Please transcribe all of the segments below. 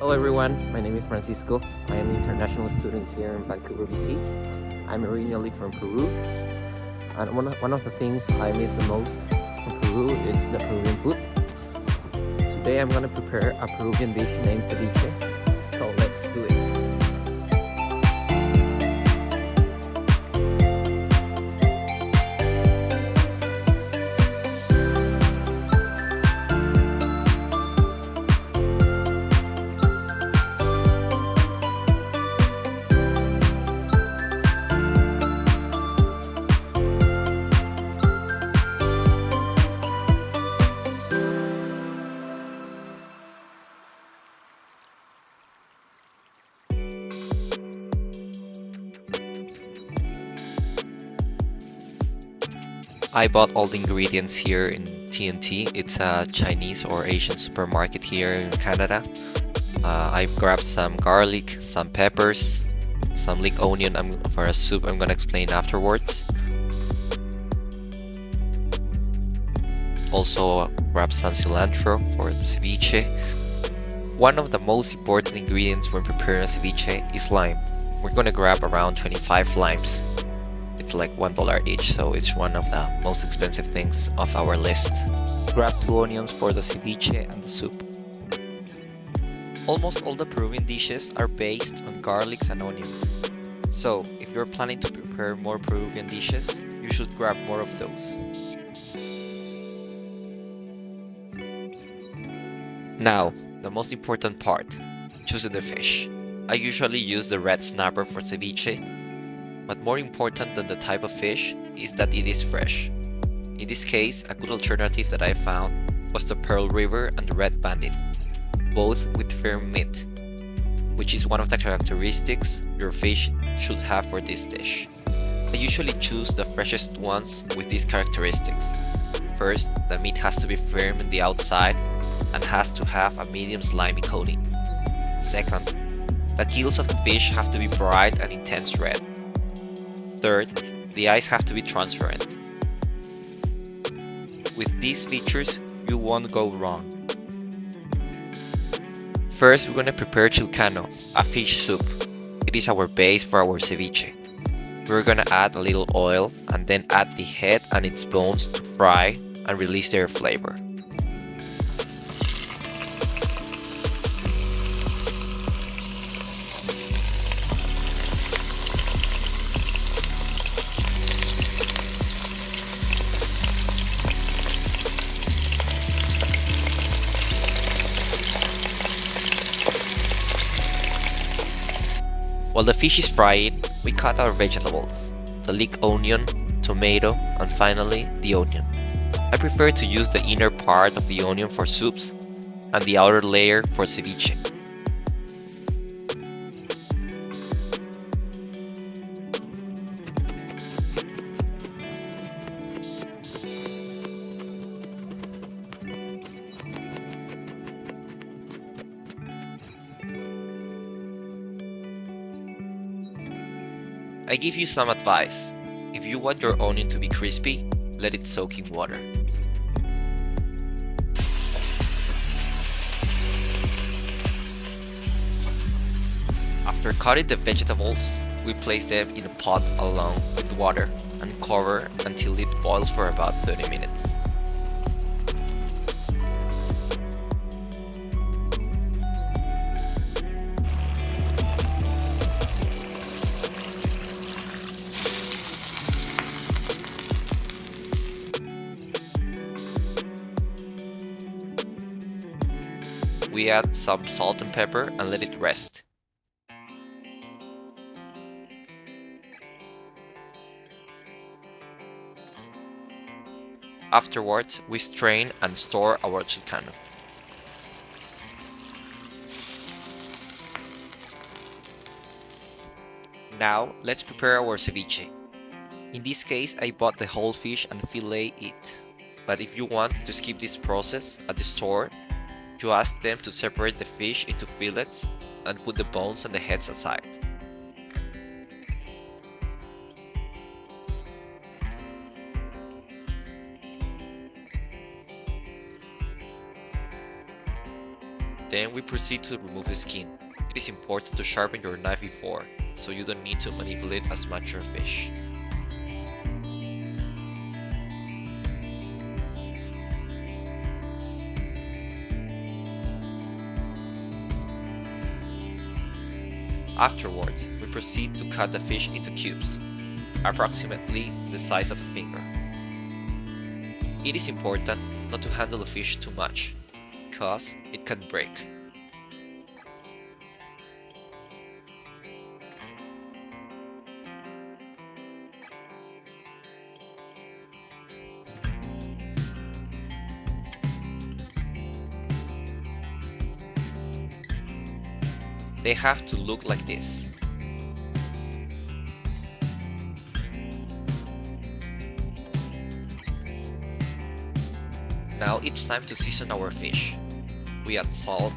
Hello everyone, my name is Francisco. I am an international student here in Vancouver, BC. I'm originally from Peru, and one of the things I miss the most from Peru is the Peruvian food. Today I'm gonna prepare a Peruvian dish named ceviche, so let's do it. I bought all the ingredients here in TNT. It's a Chinese or Asian supermarket here in Canada. I grabbed some garlic, some peppers, some leek onion for a soup I'm gonna explain afterwards. Also grab some cilantro for the ceviche. One of the most important ingredients when preparing a ceviche is lime. We're gonna grab around 25 limes. It's like $1 each, so it's one of the most expensive things of our list. Grab 2 onions for the ceviche and the soup. Almost all the Peruvian dishes are based on garlics and onions. So, if you're planning to prepare more Peruvian dishes, you should grab more of those. Now, the most important part, choosing the fish. I usually use the red snapper for ceviche, but more important than the type of fish is that it is fresh. In this case, a good alternative that I found was the Pearl River and the Red Bandit, both with firm meat, which is one of the characteristics your fish should have for this dish. I usually choose the freshest ones with these characteristics. First, the meat has to be firm on the outside and has to have a medium slimy coating. Second, the gills of the fish have to be bright and intense red. Third, the eyes have to be transparent. With these features, you won't go wrong. First, we're gonna prepare chilcano, a fish soup. It is our base for our ceviche. We're gonna add a little oil and then add the head and its bones to fry and release their flavor. While the fish is frying, we cut our vegetables, the leek onion, tomato, and finally the onion. I prefer to use the inner part of the onion for soups and the outer layer for ceviche. I give you some advice. If you want your onion to be crispy, let it soak in water. After cutting the vegetables, we place them in a pot along with water and cover until it boils for about 30 minutes. We add some salt and pepper and let it rest. Afterwards, we strain and store our chilcano. Now, let's prepare our ceviche. In this case, I bought the whole fish and fillet it. But if you want to skip this process at the store, you ask them to separate the fish into fillets and put the bones and the heads aside. Then Then we proceed to remove the skin. It is important to sharpen your knife before, so you don't need to manipulate as much your fish. Afterwards, we proceed to cut the fish into cubes, approximately the size of a finger. It is important not to handle the fish too much, because it can break. They have to look like this. Now it's time to season our fish. We add salt,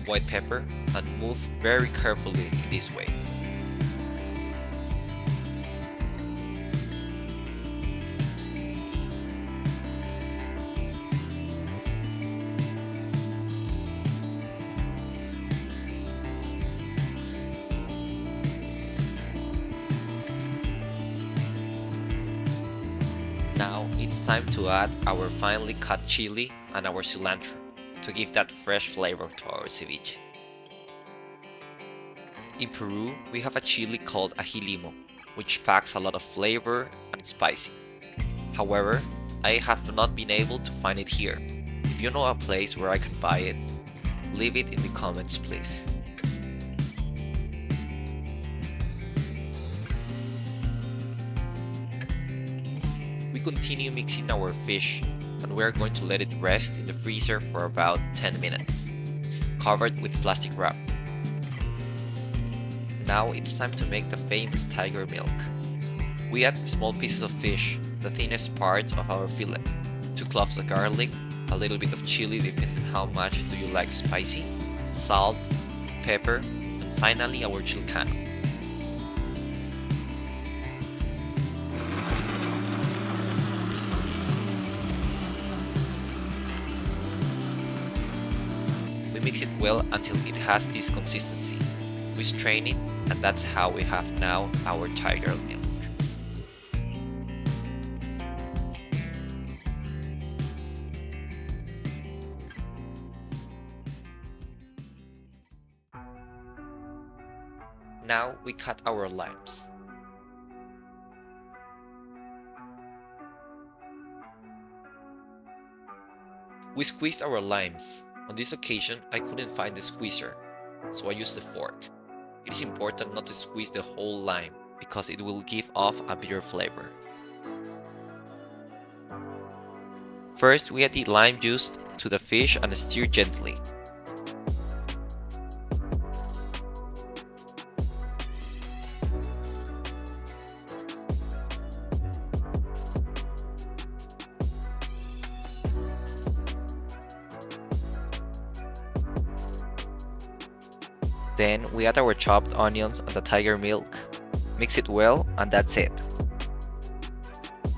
white pepper, and move very carefully in this way. Now it's time to add our finely cut chili and our cilantro to give that fresh flavor to our ceviche. In Peru, we have a chili called ají limo, which packs a lot of flavor and spicy. However, I have not been able to find it here. If you know a place where I can buy it, leave it in the comments, please. We continue mixing our fish, and we are going to let it rest in the freezer for about 10 minutes, covered with plastic wrap. Now it's time to make the famous tiger milk. We add small pieces of fish, the thinnest parts of our fillet, 2 cloves of garlic, a little bit of chili depending how much do you like spicy, salt, pepper, and finally our chilcano. We mix it well until it has this consistency. We strain it, and that's how we have now our tiger milk. Now we cut our limes. We squeezed our limes. On this occasion, I couldn't find the squeezer, so I used the fork. It is important not to squeeze the whole lime, because it will give off a bitter flavor. First, we add the lime juice to the fish and stir gently. Then we add our chopped onions and the tiger milk, mix it well, and that's it.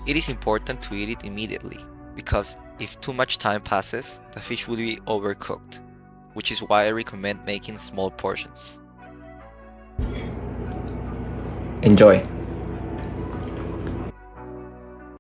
It is important to eat it immediately, because if too much time passes, the fish will be overcooked, which is why I recommend making small portions. Enjoy!